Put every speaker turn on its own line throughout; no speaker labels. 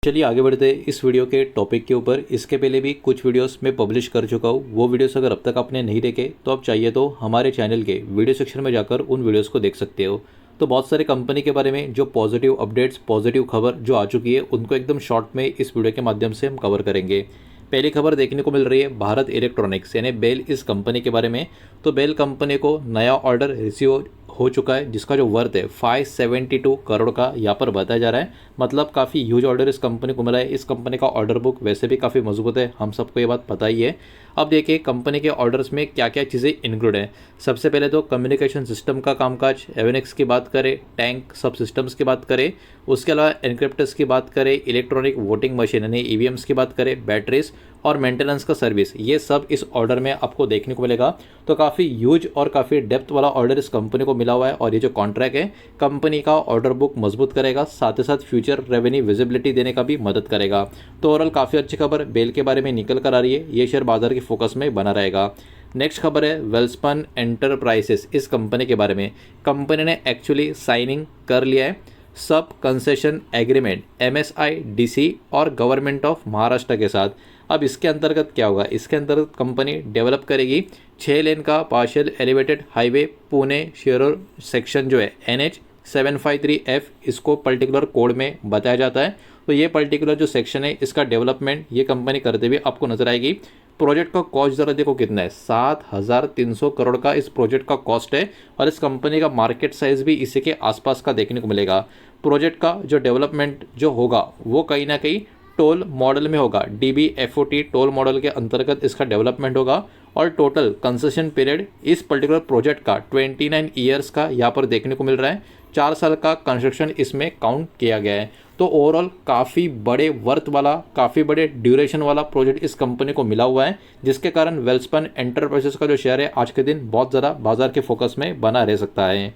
चलिए आगे बढ़ते हैं इस वीडियो के टॉपिक के ऊपर। इसके पहले भी कुछ वीडियोस मैं पब्लिश कर चुका हूँ। वो वीडियोस अगर अब तक आपने नहीं देखे तो आप चाहिए तो हमारे चैनल के वीडियो सेक्शन में जाकर उन वीडियोस को देख सकते हो। तो बहुत सारे कंपनी के बारे में जो पॉजिटिव अपडेट्स, पॉजिटिव खबर जो आ चुकी है, उनको एकदम शॉर्ट में इस वीडियो के माध्यम से हम कवर करेंगे। पहली खबर देखने को मिल रही है भारत इलेक्ट्रॉनिक्स यानी बेल इस कंपनी के बारे में। तो बेल कंपनी को नया ऑर्डर रिसीव हो चुका है जिसका जो वर्थ है 572 करोड़ का यहाँ पर बताया जा रहा है। मतलब काफ़ी ह्यूज ऑर्डर इस कंपनी को मिला है। इस कंपनी का ऑर्डर बुक वैसे भी काफ़ी मजबूत है, हम सबको ये बात पता ही है। अब देखिए कंपनी के ऑर्डर्स में क्या क्या चीज़ें इंक्लूड हैं। सबसे पहले तो कम्युनिकेशन सिस्टम का कामकाज, एविनिक्स की बात करें, टैंक सब सिस्टम्स की बात करें, उसके अलावा एनक्रिप्टर्स की बात करें, इलेक्ट्रॉनिक वोटिंग मशीन यानी ईवीएम्स की बात करें, बैटरीज और मेंटेनेंस का सर्विस, ये सब इस ऑर्डर में आपको देखने को मिलेगा। तो काफ़ी ह्यूज और काफ़ी डेप्थ वाला ऑर्डर इस कंपनी को मिला हुआ है और ये जो कॉन्ट्रैक्ट है कंपनी का ऑर्डर बुक मजबूत करेगा, साथ ही साथ फ्यूचर रेवेन्यू विजिबिलिटी देने का भी मदद करेगा। तो ओवरऑल काफ़ी अच्छी खबर बेल के बारे में निकल कर आ रही है। ये शेयर बाजार की फोकस में बना रहेगा। नेक्स्ट खबर है वेल्सपन एंटरप्राइजेस इस कंपनी के बारे में। कंपनी ने एक्चुअली साइनिंग कर लिया है सब कंसेशन एग्रीमेंट MSIDC और गवर्नमेंट ऑफ महाराष्ट्र के साथ। अब इसके अंतर्गत क्या होगा, इसके अंतर्गत कंपनी डेवलप करेगी 6 लेन का partial elevated highway Pune Shirur section जो है NH753F, इसको पर्टिकुलर कोड में बताया जाता है। तो ये पर्टिकुलर जो सेक्शन है इसका डेवलपमेंट ये कंपनी करते हुए आपको नजर आएगी। प्रोजेक्ट का कॉस्ट ज़रा देखो कितना है, 7,300 करोड़ का इस प्रोजेक्ट का कॉस्ट है और इस कंपनी का मार्केट साइज भी इसी के आसपास का देखने को मिलेगा। प्रोजेक्ट का जो डेवलपमेंट जो होगा वो कहीं ना कहीं टोल मॉडल में होगा, DBFOT टोल मॉडल के अंतर्गत इसका डेवलपमेंट होगा और टोटल कंसेशन पीरियड इस पर्टिकुलर प्रोजेक्ट का 29 ईयर्स का यहाँ पर देखने को मिल रहा है। 4 साल का कंस्ट्रक्शन इसमें काउंट किया गया है। तो ओवरऑल काफ़ी बड़े वर्थ वाला, काफ़ी बड़े ड्यूरेशन वाला प्रोजेक्ट इस कंपनी को मिला हुआ है, जिसके कारण वेल्सपन एंटरप्राइजेस का जो शेयर है आज के दिन बहुत ज़्यादा बाजार के फोकस में बना रह सकता है।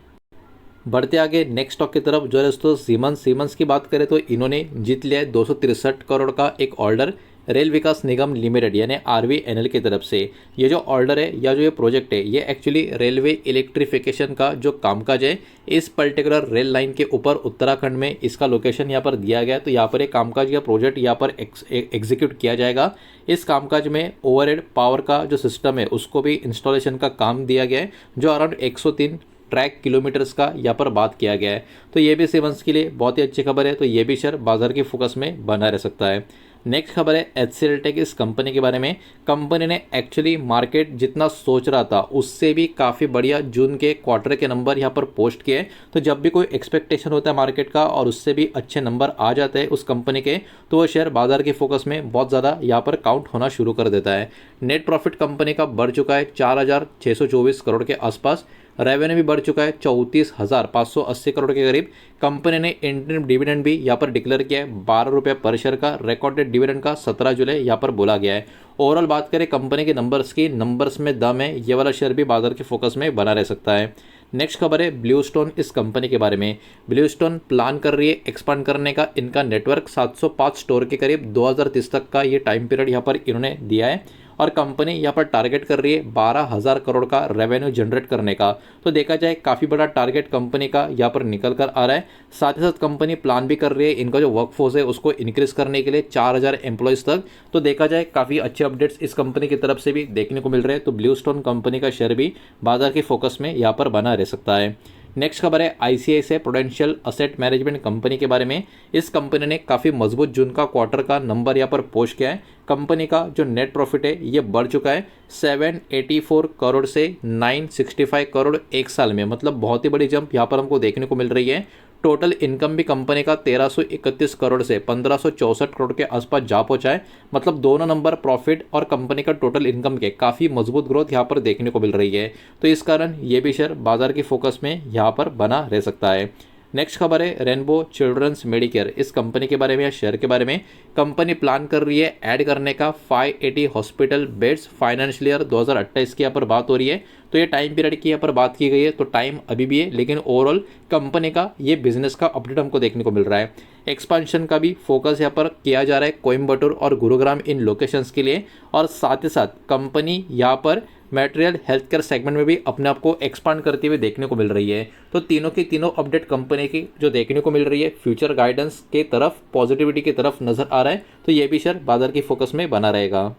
बढ़ते आगे नेक्स्ट स्टॉक की तरफ जो है दोस्तों सीमेंस की बात करें तो इन्होंने जीत लिया है 263 करोड़ का एक ऑर्डर रेल विकास निगम लिमिटेड यानी RVNL की तरफ से। ये जो ऑर्डर है या जो ये प्रोजेक्ट है ये एक्चुअली रेलवे इलेक्ट्रिफिकेशन का जो कामकाज है इस पर्टिकुलर रेल लाइन के ऊपर उत्तराखंड में इसका लोकेशन यहाँ पर दिया गया है। तो यहाँ पर एक कामकाज या प्रोजेक्ट यहाँ पर एग्जीक्यूट किया जाएगा। इस कामकाज में ओवरहेड पावर का जो सिस्टम है उसको भी इंस्टॉलेशन का काम दिया गया है जो अराउंड 103 ट्रैक किलोमीटर्स का यहाँ पर बात किया गया है। तो ये भी सीमेंस के लिए बहुत ही अच्छी खबर है। तो ये भी शेयर बाजार के फोकस में बना रह सकता है। नेक्स्ट खबर है HCL टेक इस कंपनी के बारे में। कंपनी ने एक्चुअली मार्केट जितना सोच रहा था उससे भी काफ़ी बढ़िया जून के क्वार्टर के नंबर यहाँ पर पोस्ट किए। तो जब भी कोई एक्सपेक्टेशन होता है मार्केट का और उससे भी अच्छे नंबर आ जाते हैं उस कंपनी के, तो वो शेयर बाजार के फोकस में बहुत ज़्यादा यहाँ पर काउंट होना शुरू कर देता है। नेट प्रॉफिट कंपनी का बढ़ चुका है 4,624 करोड़ के आसपास। रेवेन्यू भी बढ़ चुका है 34,580 करोड़ के करीब। कंपनी ने इंटरिम डिविडेंड भी यहाँ पर डिक्लेयर किया है 12 रुपये पर शेयर का। रिकॉर्डेड डिविडेंड का 17 जुलाई यहाँ पर बोला गया है। ओवरऑल बात करें कंपनी के नंबर्स की, नंबर्स में दम है, ये वाला शेयर भी बाजार के फोकस में बना रह सकता है। नेक्स्ट खबर है ब्लूस्टोन इस कंपनी के बारे में। ब्लूस्टोन प्लान कर रही है एक्सपांड करने का। इनका नेटवर्क 705 स्टोर के करीब 2030 तक का ये टाइम पीरियड यहाँ पर इन्होंने दिया है और कंपनी यहाँ पर टारगेट कर रही है 12,000 करोड़ का रेवेन्यू जनरेट करने का। तो देखा जाए काफ़ी बड़ा टारगेट कंपनी का यहाँ पर निकल कर आ रहा है। साथ ही साथ कंपनी प्लान भी कर रही है इनका जो वर्कफोर्स है उसको इंक्रीज करने के लिए 4,000 एम्प्लॉयज़ तक। तो देखा जाए काफ़ी अच्छे अपडेट्स इस कंपनी की तरफ से भी देखने को मिल रहे हैं। तो ब्लूस्टोन कंपनी का शेयर भी बाजार के फोकस में यहाँ पर बना रह सकता है। नेक्स्ट खबर है ICICI prudential asset management company के बारे में। इस कंपनी ने काफ़ी मजबूत जून का क्वार्टर का नंबर यहाँ पर पोस्ट किया है। कंपनी का जो नेट प्रॉफिट है ये बढ़ चुका है 784 करोड़ से 965 करोड़ एक साल में। मतलब बहुत ही बड़ी जंप यहाँ पर हमको देखने को मिल रही है। टोटल इनकम भी कंपनी का 1331 करोड़ से 1564 करोड़ के आसपास जा पहुंचा है। मतलब दोनों नंबर प्रॉफिट और कंपनी का टोटल इनकम के काफ़ी मजबूत ग्रोथ यहाँ पर देखने को मिल रही है। तो इस कारण ये भी शेयर बाजार की फोकस में यहाँ पर बना रह सकता है। नेक्स्ट खबर है रेनबो चिल्ड्रंस मेडिकेयर इस कंपनी के बारे में या शेयर के बारे में। कंपनी प्लान कर रही है ऐड करने का 580 हॉस्पिटल बेड्स फाइनेंशियल ईयर 2028 की यहाँ पर बात हो रही है। तो ये टाइम पीरियड की यहाँ पर बात की गई है, तो टाइम अभी भी है, लेकिन ओवरऑल कंपनी का ये बिजनेस का अपडेट हमको देखने को मिल रहा है। एक्सपांशन का भी फोकस यहाँ पर किया जा रहा है कोयम्बटूर और गुरुग्राम इन लोकेशंस के लिए, और साथ ही साथ कंपनी यहाँ पर मटेरियल हेल्थ केयर सेगमेंट में भी अपने आप को एक्सपांड करते हुए देखने को मिल रही है। तो तीनों की तीनों अपडेट कंपनी की जो देखने को मिल रही है फ्यूचर गाइडेंस के तरफ, पॉजिटिविटी की तरफ नजर आ रहा है, तो ये भी शेयर बाजार की फोकस में बना रहेगा।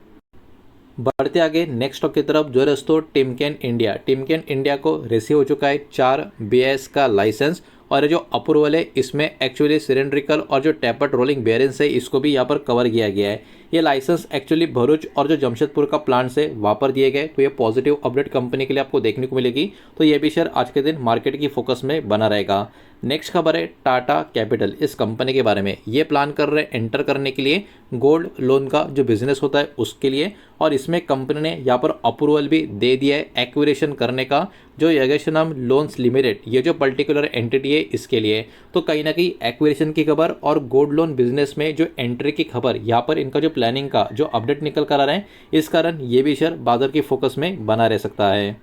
बढ़ते आगे नेक्स्ट स्टॉक की तरफ, जो दोस्तों टिमकेन इंडिया। टिमकेन इंडिया को रिसीव हो चुका है 4 BIS का लाइसेंस, और ये जो अप्रूवल है इसमें एक्चुअली सिलेंड्रिकल और जो टैपर्ड रोलिंग बेयरिंग्स है इसको भी यहाँ पर कवर किया गया है। ये लाइसेंस एक्चुअली भरूच और जो जमशेदपुर का प्लांट से वहाँ पर दिए गए, तो ये पॉजिटिव अपडेट कंपनी के लिए आपको देखने को मिलेगी, तो ये भी शेयर आज के दिन मार्केट की फोकस में बना रहेगा। नेक्स्ट खबर है टाटा कैपिटल, इस कंपनी के बारे में। ये प्लान कर रहे हैं एंटर करने के लिए गोल्ड लोन का जो बिजनेस होता है उसके लिए, और इसमें कंपनी ने यहाँ पर अप्रूवल भी दे दिया है एक्विजिशन करने का, जो यगेशनम लोन्स लिमिटेड ये जो पर्टिकुलर एंटिटी है इसके लिए। तो कहीं ना कहीं एक्विजिशन की खबर और गोल्ड लोन बिजनेस में जो एंट्री की खबर, यहाँ पर इनका जो प्लानिंग का जो अपडेट निकल कर आ रहा है, इस कारण ये भी शेयर बाजार की फोकस में बना रह सकता है।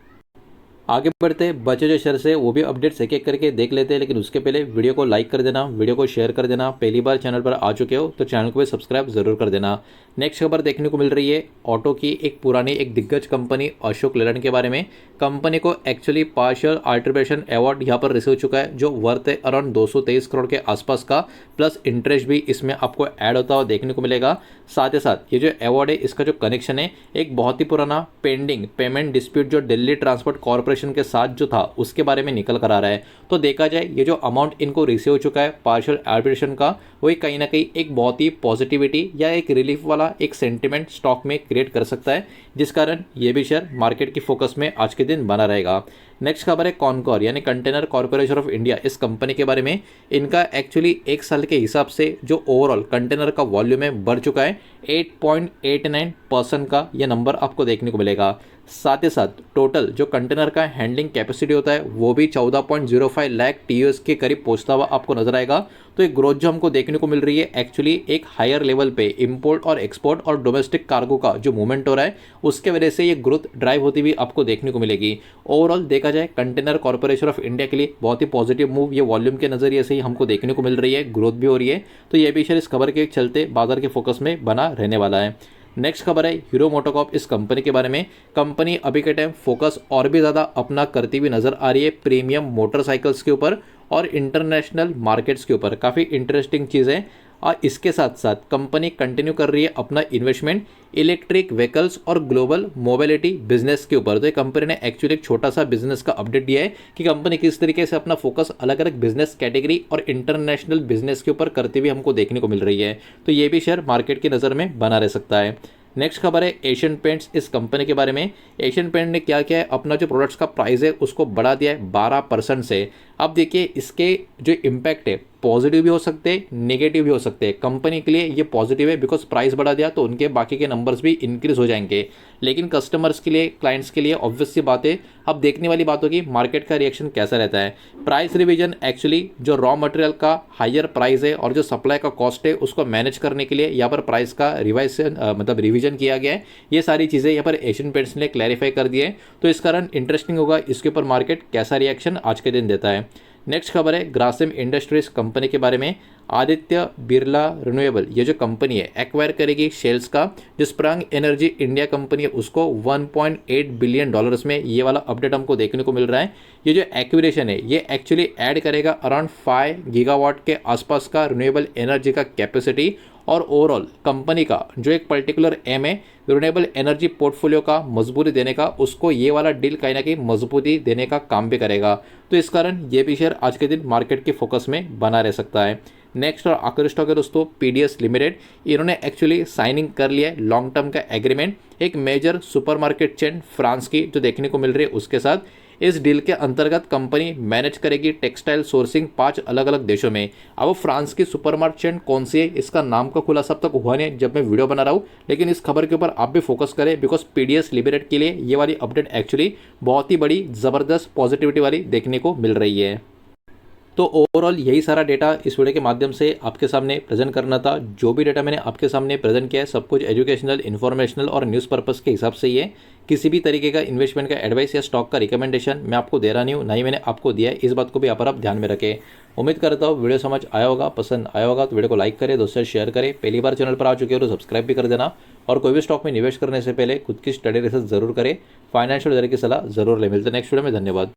आगे बढ़ते बचे जो शेयर है वो भी अपडेट्स एक एक करके देख लेते हैं, लेकिन उसके पहले वीडियो को लाइक कर देना, वीडियो को शेयर कर देना। पहली बार चैनल पर आ चुके हो तो चैनल को भी सब्सक्राइब जरूर कर देना। नेक्स्ट खबर देखने को मिल रही है ऑटो की, एक पुरानी एक दिग्गज कंपनी अशोक लेलैंड के बारे में। कंपनी को एक्चुअली पार्शियल आर्बिट्रेशन अवार्ड यहाँ पर रिसीव हो चुका है, जो वर्थ है अराउंड 223 करोड़ के आसपास का, प्लस इंटरेस्ट भी इसमें आपको ऐड होता हुआ देखने को मिलेगा। साथ ही साथ ये जो अवार्ड है इसका जो कनेक्शन है एक बहुत ही पुराना पेंडिंग पेमेंट डिस्प्यूट जो दिल्ली ट्रांसपोर्ट कॉर्पोरेशन के साथ जो था उसके बारे में निकल कर आ रहा है। तो देखा जाए ये जो अमाउंट इनको रिसीव हो चुका है पार्शियल आर्बिट्रेशन का, वही कहीं ना कहीं एक बहुत ही पॉजिटिविटी या एक रिलीफ वाला एक सेंटिमेंट स्टॉक में क्रिएट कर सकता है, जिस कारण ये भी शेयर मार्केट की फोकस में आज के दिन बना रहेगा। नेक्स्ट खबर है कॉनकॉर यानी कंटेनर कॉर्पोरेशन ऑफ इंडिया, इस कंपनी के बारे में। इनका एक्चुअली एक साल के हिसाब से जो ओवरऑल कंटेनर का वॉल्यूम है बढ़ चुका है 8.89% का, यह नंबर आपको देखने को मिलेगा। साथ ही साथ टोटल जो कंटेनर का हैंडलिंग कैपेसिटी होता है वो भी 14.05 लाख TEUs के करीब पहुंचता हुआ आपको नजर आएगा। तो एक ग्रोथ जो हमको देखने को मिल रही है एक्चुअली एक हायर लेवल पे इंपोर्ट और एक्सपोर्ट और डोमेस्टिक कार्गो का जो मूवमेंट हो रहा है उसके वजह से ये ग्रोथ ड्राइव होती हुई आपको देखने को मिलेगी। ओवरऑल देखा जाए कंटेनर कॉर्पोरेशन ऑफ इंडिया के लिए बहुत ही पॉजिटिव मूव ये वॉल्यूम के नजरिए से ही हमको देखने को मिल रही है, ग्रोथ भी हो रही है। तो ये भी शेयर इस खबर के चलते बाजार के फोकस में बना रहने वाला है। नेक्स्ट खबर है हीरो मोटोकॉर्प, इस कंपनी के बारे में। कंपनी अभी के टाइम फोकस और भी ज़्यादा अपना करती हुई नजर आ रही है प्रीमियम मोटरसाइकिल्स के ऊपर और इंटरनेशनल मार्केट्स के ऊपर, काफ़ी इंटरेस्टिंग चीज़ है। और इसके साथ साथ कंपनी कंटिन्यू कर रही है अपना इन्वेस्टमेंट इलेक्ट्रिक व्हीकल्स और ग्लोबल मोबिलिटी बिजनेस के ऊपर। तो ये कंपनी ने एक्चुअली एक छोटा सा बिजनेस का अपडेट दिया है कि कंपनी किस तरीके से अपना फोकस अलग अलग बिजनेस कैटेगरी और इंटरनेशनल बिजनेस के ऊपर करते हुए हमको देखने को मिल रही है। तो ये भी शेयर मार्केट की नज़र में बना रह सकता है। नेक्स्ट खबर है एशियन पेंट्स, इस कंपनी के बारे में। एशियन पेंट ने क्या किया है, अपना जो प्रोडक्ट्स का प्राइस है उसको बढ़ा दिया है 12% से। अब देखिए इसके जो इम्पैक्ट है पॉजिटिव भी हो सकते हैं, नेगेटिव भी हो सकते हैं। कंपनी के लिए ये पॉजिटिव है बिकॉज प्राइस बढ़ा दिया तो उनके बाकी के नंबर्स भी इंक्रीज हो जाएंगे, लेकिन कस्टमर्स के लिए, क्लाइंट्स के लिए ऑब्वियस सी बात है, अब देखने वाली बात होगी मार्केट का रिएक्शन कैसा रहता है। प्राइस रिवीजन एक्चुअली जो रॉ मटेरियल का हायर प्राइस है और जो सप्लाई का कॉस्ट है उसको मैनेज करने के लिए यहाँ पर प्राइस का मतलब रिवीजन किया गया है। ये सारी चीज़ें यहाँ पर एशियन पेंट्स ने क्लैरिफाई कर दी है, तो इस कारण इंटरेस्टिंग होगा इसके ऊपर मार्केट कैसा रिएक्शन आज के दिन देता है। नेक्स्ट खबर है ग्रासिम इंडस्ट्रीज कंपनी के बारे में। आदित्य बिरला रिन्यूएबल ये जो कंपनी है एक्वायर करेगी शेल्स का, जो स्प्रंग एनर्जी इंडिया कंपनी है उसको $1.8 बिलियन में, ये वाला अपडेट हमको देखने को मिल रहा है। ये जो एक्विजिशन है ये एक्चुअली ऐड करेगा अराउंड 5 गीगावाट के आसपास का रिन्यूएबल एनर्जी का कैपेसिटी, और ओवरऑल कंपनी का जो एक पर्टिकुलर एम है रिन्यूएबल एनर्जी पोर्टफोलियो का मजबूती देने का, उसको ये वाला डील कहीं ना कहीं मजबूती देने का काम भी करेगा। तो इस कारण ये भी शेयर आज के दिन मार्केट के फोकस में बना रह सकता है। नेक्स्ट और आखिरी स्टॉक है दोस्तों PDS लिमिटेड। इन्होंने एक्चुअली साइनिंग कर लिया है लॉन्ग टर्म का एग्रीमेंट एक मेजर सुपरमार्केट चेन फ्रांस की जो देखने को मिल रही है उसके साथ। इस डील के अंतर्गत कंपनी मैनेज करेगी टेक्सटाइल सोर्सिंग 5 अलग अलग देशों में। अब फ्रांस की सुपरमार्केट चेन कौन सी है इसका नाम का खुलासा अब तक हुआ नहीं जब मैं वीडियो बना रहा हूँ, लेकिन इस खबर के ऊपर आप भी फोकस करें बिकॉज PDS लिमिटेड के लिए ये वाली अपडेट एक्चुअली बहुत ही बड़ी ज़बरदस्त पॉजिटिविटी वाली देखने को मिल रही है। तो ओवरऑल यही सारा डेटा इस वीडियो के माध्यम से आपके सामने प्रेजेंट करना था। जो भी डेटा मैंने आपके सामने प्रेजेंट किया है सब कुछ एजुकेशनल, इन्फॉर्मेशनल और न्यूज़ पर्पस के हिसाब से ही है। किसी भी तरीके का इन्वेस्टमेंट का एडवाइस या स्टॉक का रिकमेंडेशन मैं आपको दे रहा नहीं हूँ, ना ही मैंने आपको दिया है। इस बात को भी यहाँ पर आप ध्यान में रखें। उम्मीद करता हूँ वीडियो समझ आया होगा, पसंद आया होगा तो वीडियो को लाइक करें, दोस्तों से शेयर करें। पहली बार चैनल पर आ चुके हो तो सब्सक्राइब भी कर देना। और कोई भी स्टॉक में निवेश करने से पहले खुद की स्टडी रिसर्च जरूर करें, फाइनेंशियल की सलाह जरूर ले। मिलते हैं नेक्स्ट वीडियो में, धन्यवाद।